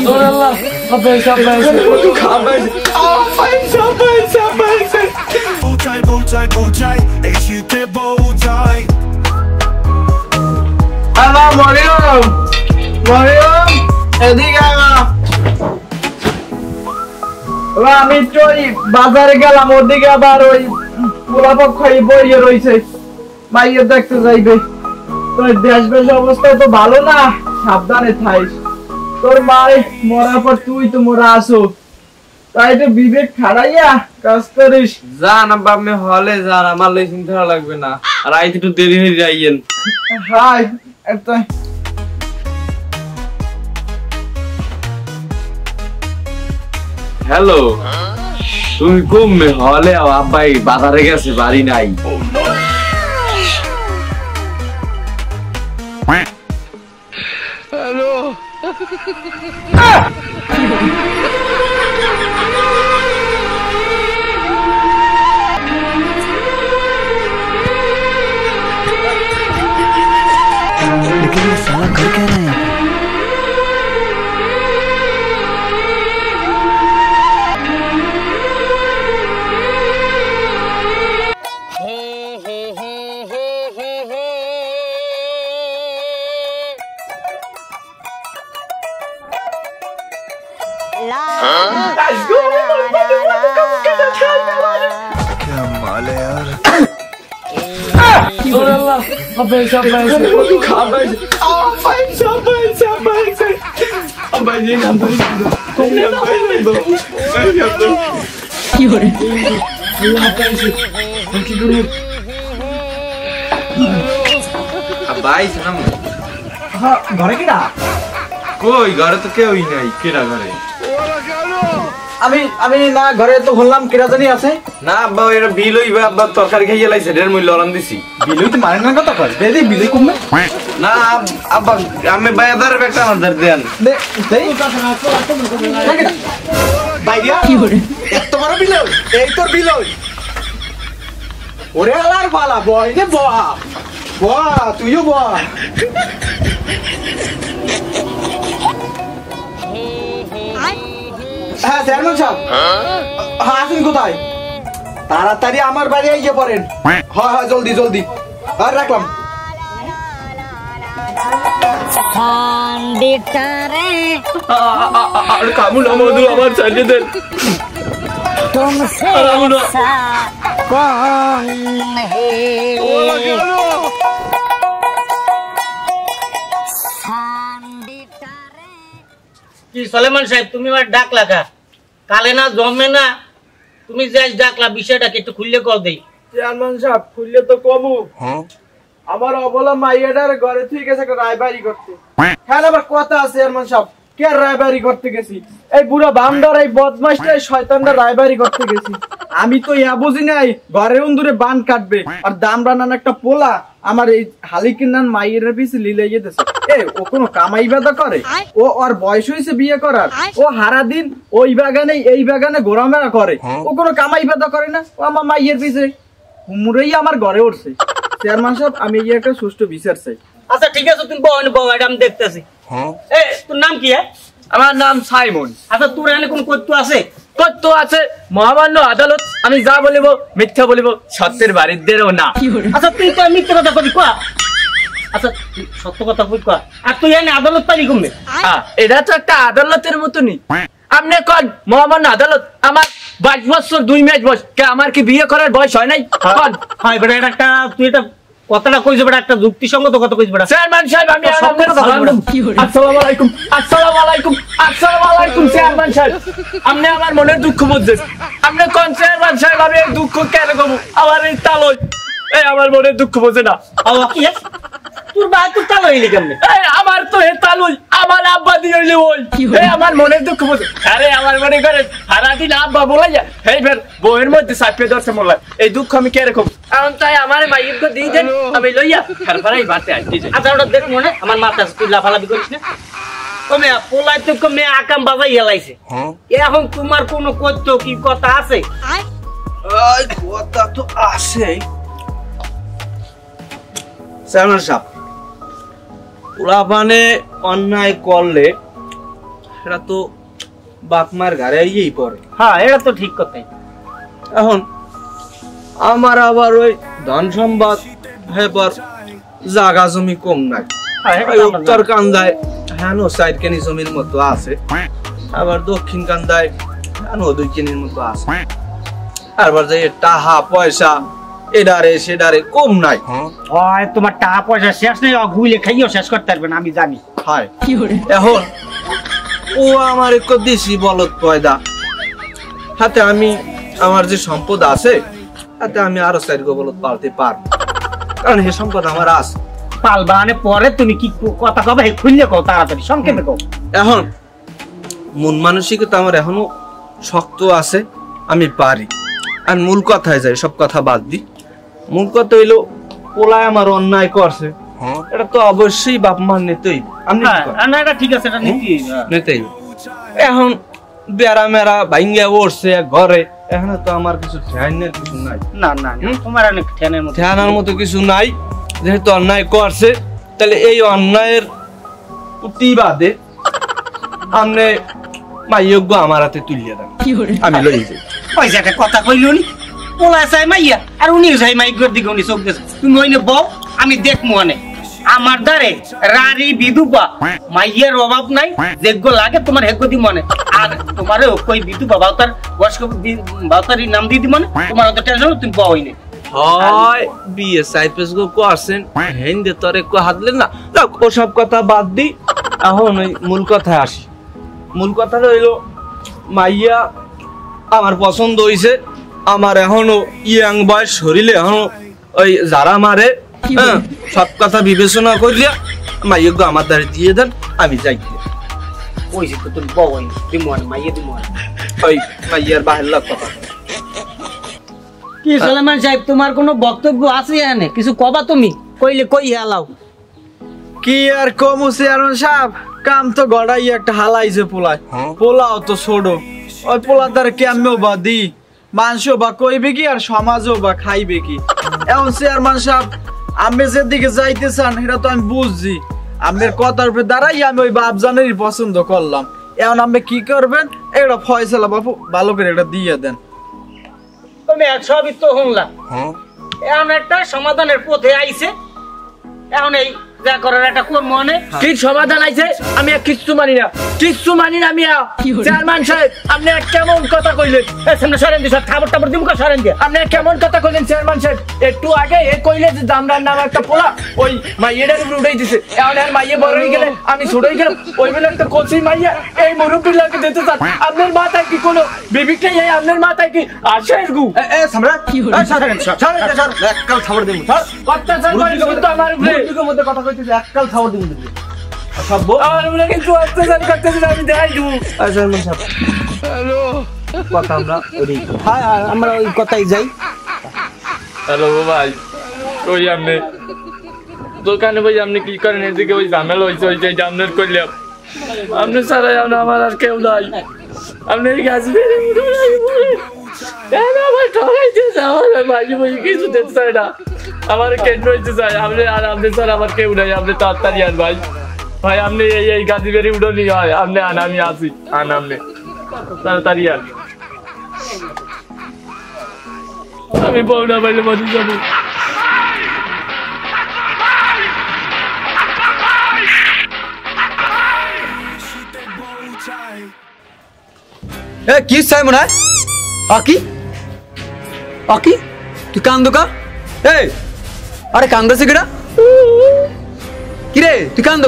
Allah, abai. Tu khabai. Bow tie. Ekşite bow tie. Allah Mariam. এদিকে আয়। আমি তো বাজারে গেলাম, ওদিকে আবার ওই পোলাপক্ষ বইয়ে রয়েছে, মাইয়ে দেখতে যাইবে। তোর দেশ বেশ অবস্থা তো ভালো না, সাবধানে থাইস। তোর মাই মরার পর তুই তো মরা আসো, তাই তো বিবেক খাড়াইয়া কাজ করিস। যান আব্বা, আপনি হলে যান, আমার লই চিন্তা লাগবে না। আর আইতে একটু দেরি হয়ে যাইয়েন। হাই একটা হ্যালো, তুমি কমে হলে আব্বাই বাজারে গেছে, বাড়ি নাই। হ্যালো लेकिन ये साला घर कह रहे हैं। क्या माल है यार। Allah, abai. Tu khabai. Abai ni nampai. আব্বাই শোনাম। হ্যাঁ, ঘরে কিনা? কই ঘরে তো কেউই নাই। কেডা ঘরে? আমি না ঘরে তো বললাম কেরা জানি আছে। না আব্বা, এরা বিল হইবে। আব্বা তরকারি খাইয়ে লাইছে, এর মূল্য লড়ান দিছি। বিল হইতে মারেন না কথা কয়, বেদি বিল কমবে না আব্বা, আমি বায়াদার একটা আমাদের দেন। দেই বাইরিয়া কি করে এত বড় বিল? এই তোর বিল। ওরে আলার পালা, বয় নে বয়া তুইও বয়া। হ্যাঁ চেয়ারম্যান সাহেব, হ্যাঁ আছেন কোথায়? তাড়াতাড়ি আমার বাড়ি আইয়ে পড়েন। হ্যাঁ জলদি। আর রাখলাম। আর কামু না মধু, আমার চালিয়ে দেন। কি সলেমান সাহেব, তুমি আমার ডাকলা কা? কালে না জমে না, তুমি যে ডাকলা বিষয়টাকে একটু খুললে কল দেই। চেয়ারম্যান সাহেব খুললে তো কমু। আমার অবলা মাইয়াটার ঘরে থেকে গেছে একটা রায়বাড়ি করতে। হ্যাঁ আবার কথা আছে চেয়ারম্যান সাহেব, কে রায়বাড়ি করতে গেছি? এই বুড়া বামদার, এই বদমাইশটা, এই শয়তানটা রায়বাড়ি করতে গেছি। আমি তো ইয়া বুঝি নাই ঘরে উন্দুরে বান কাটবে আর দাম রান্নান একটা পোলা আমার এই হালিকিনান মাইয়ের পিছে লিলাই যেতেছে। ও কোনো কামাই বাদা করে? ও ওর বয়স হয়েছে বিয়ে করার, ও হারা দিন ওই বাগানে এই বাগানে ঘোরামেরা করে, ও কোনো কামাই বাদা করে না। ও আমার মাইয়ের পিছে হুমুরেই আমার ঘরে উঠছে। চেয়ারম্যান সাহেব, আমি এই একটা সুষ্ঠু বিচার চাই। আচ্ছা ঠিক আছে, তুমি বউ এটা আমি দেখতেছি। তোর নাম কি? আমার নাম সাইমন। আচ্ছা তোর এখানে কোন কর্তৃ আছে? কত আছে? মহামান্য আদালত, আমি যা বলিব মিথ্যা বলিব, সত্যের বাড়িদেরও না। আচ্ছা তুই তো মিথ্যা কথা কবি কয়া। আচ্ছা সত্য কথা কই কয়া। আর তুই এখানে আদালত পারি কমবে? এটা তো একটা আদালতের মতনই। আপনি কোন মহামান্য আদালত? আমার 22 বছর 2 মাস বয়স, কে আমার কি বিয়ে করার বয়স হয় নাই? কোন হয় বেটা, এটা একটা তুই এটা কথাটা কইছ বেটা, একটা যুক্তিসঙ্গত কথা কইছ বেটা। চেয়ারম্যান সাহেব, আমি আসসালামু আলাইকুম চেয়ারম্যান সাহেব, আপনি আমার মনের দুঃখ বুঝছেন। আপনি কোন চেয়ারম্যান সাহেব? আমি এই দুঃখ কেন কমু? আমার এই তালই, এই আমার মনের দুঃখ বোঝে না। তোর ভাই তোর তাল হইলি কেমনে? আমার তো হে তালুই, আমার আব্বা দিয়ে হইলে ওই আমার মনের দুঃখ বোঝে। আরে আমার মনে করে সারাদিন আব্বা বলাই যায়, এই ফের বউয়ের মধ্যে চাপিয়ে ধরছে মোল্লা। এই দুঃখ আমি কে রকম? কারণ তাই আমার মাইকে দিয়ে দেন, আমি লইয়া ফেরফারাই বাড়তে আসছি। আচ্ছা ওটা দেখ মনে, আমার মাথা তুই লাফালাফি করিস না। ও মেয়া পোলাই তো মেয়ে আকাম বাজাই হেলাইছে। এখন তোমার কোনো কইতো কি কথা আছে? কথা তো আছে চেয়ারম্যান সাহেব। পোলাপানে অন্যায় করলে সেটা তো বাপ মার ঘরে আইয়েই পড়ে। হ্যাঁ এটা তো ঠিক কথাই। এখন আমার আবার ওই ধন সম্পদ হেবার জাগা জমি কম নাই। হ্যাঁ, এটা ওই তো আমরা উত্তর কান্দায় হ্যানো 4 কেনি জমির মতো আছে, আবার দক্ষিণ কান্দায় হ্যানো 2 কেনির মতো আছে। আবার যে টাকা পয়সা এডারে সেডারে কম নাই। হয় তোমার টাকা পয়সা শেষ নেই, গুলে খাইও শেষ করতে পারবে না আমি জানি। হয় এখন ও আমার এক দেশি বলদ পয়দা, হাতে আমি আমার যে সম্পদ আছে হাতে আমি আরো 4 গো বলদ পালতে পারবো, কারণ হে সম্পদ আমার আছে। পালবানে পরে তুমি কি কথা কবে খুললে কও, তাড়াতাড়ি সংক্ষেপে কও। এখন মন মানসিকতা আমার এখনো শক্ত আছে, আমি পারি। আর মূল কথায় যাই, সব কথা বাদ দি। মূল কথা হইলো পোলায় আমার অন্যায় করছে, এটা তো অবশ্যই বাপ মা নিতেই, আমি হ্যাঁ না এটা ঠিক আছে, এটা নীতি। নিতেই। এখন বেড়া মেরা ভাঙ্গা উঠছে ঘরে, এখানে তো আমার কিছু ধ্যানের কিছু নাই, না না না, তোমার অনেক ঠেনের মতো ধ্যানের মতো কিছু নাই। যেহেতু অন্যায় করছে, তাহলে এই অন্যায়ের প্রতিবাদে আপনি মাইয়োগ্য আমার হাতে তুলিয়ে দেন, আমি লই যাই। ওই যে একটা কথা কইলো নি, পোলা চাই মাইয়া আর উনি চাই মাইকের দিকে উনি চোখ দিয়েছে। তুমি ওইনে বউ, আমি দেখবো অনেক আমার দ্বারে রারি বিধুবা মাইয়ের অভাব নাই, যোগ্য লাগে তোমার হেগ্য দি মনে। আর তোমার কই বিধুবা বাউতার বয়স্ক বাউতারি নাম দিয়ে দি মনে, তোমার অত টেনশন, তুমি বউ হইনে। হয় বিয়ে সাইপেস গো করছেন, হেন্দে তরে কো হাতলেন না, যাক ওসব কথা বাদ দি। এখন ওই মূল কথায় আসি। মূল কথাটা হইলো মাইয়া আমার পছন্দ হইছে, আমার এখনো ইয়াং বয়স, শরীরে এখনো ওই যারা মারে, হ্যাঁ, সব কথা বিবেচনা করিয়া মাইয়োগ্য আমার দ্বারে দিয়ে দেন, আমি যাই। ওই যে তো তুমি বউ হইনে দিমনে মাইয়ে দিমনে। ওই মাইয়ার বাহির লাগ কথা। কি সুলেমান সাহেব, তোমার কোনো বক্তব্য আছে এখানে? কিছু কবা তুমি, কইলে কই হালাও। কি আর কমু চেয়ারম্যান সাহেব, কাম তো গড়াই একটা হালাইছে পোলায়। পোলাও তো ছোট, ওই পোলা তার কেমনেও বা দি, মানুষও বা কইবে কি আর সমাজও বা খাইবে কি। এখন চেয়ারম্যান সাহেব আমি যেদিকে যাইতে চান সেটা তো আমি বুঝছি, আপনার কথার উপরে দাঁড়াই আমি ওই বাপজানেরই পছন্দ করলাম। এখন আপনি কি করবেন এটা ফয়সালা বাপু ভালো করে এটা দিয়ে দেন। তুমি সবই তো শুনলাম, এখন একটা সমাধানের পথে আইছে। এখন এই যা করার একটা কোন মনে কি সমাধান আইছে? আমি আর কিচ্ছু মানি না, কিচ্ছু মানি না। আমি চেয়ারম্যান সাহেব আপনি আর কেমন কথা কইলেন? সামনে সরেন দি, সব খাবার টাবার দিমু সরেন দিয়ে। আপনি আর কেমন কথা কইলেন চেয়ারম্যান সাহেব? একটু আগে এ কইলে যে দামরার নাম একটা পোলা ওই মাইয়েটার উপরে উঠাই দিছে। এখন আর মাইয়ে বড় হয়ে গেলে আমি ছোট হয়ে গেলাম, ওই বেলা একটা কচি মাইয়া এই মুরব্বীর লাগে দিতে চান। আপনার মাথায় কি কোনো বিবেকটাই নেই? আপনার মাথায় কি আসে গু? অত্যাচার করিস কিন্তু আমার উপরে। কথা কইতেছে এককাল খাবার দিন সব আমার উপরে কিন্তু অত্যাচার করতেছেন, আমি দেখাই দেবো। হ্যালো কথা আমরা হ্যাঁ আমরা ওই কথাই যাই। হ্যালো ভাই, ওই আপনি দোকানে ভাই আপনি কি করেন? এদিকে ওই ঝামেলা হয়েছে, ওই যে আপনার করলাম আপনি ছাড়াই আমার আর কেউ নাই। আপনি এই গাছ বেড়ে আমার ঠকাইতেছে, আমার বাড়ি বই কিছু দেখতে চায় না, আমার কেন হইতে চাই। আপনি আর আপনি স্যার আমার কেউ নাই, আপনি তাড়াতাড়ি আন ভাই। ভাই আপনি এই গাছি বেড়ে উঠলি হয়, আপনি আন, আমি আসি, আন আপনি তাড়াতাড়ি আন। আমি বউনা পাইলে মরি যাবো। কি চাই মনে হয় অকি অকি তুই কান্দো কা? এই আরে কান্দছে কিরা? কিরে তুই কান্দো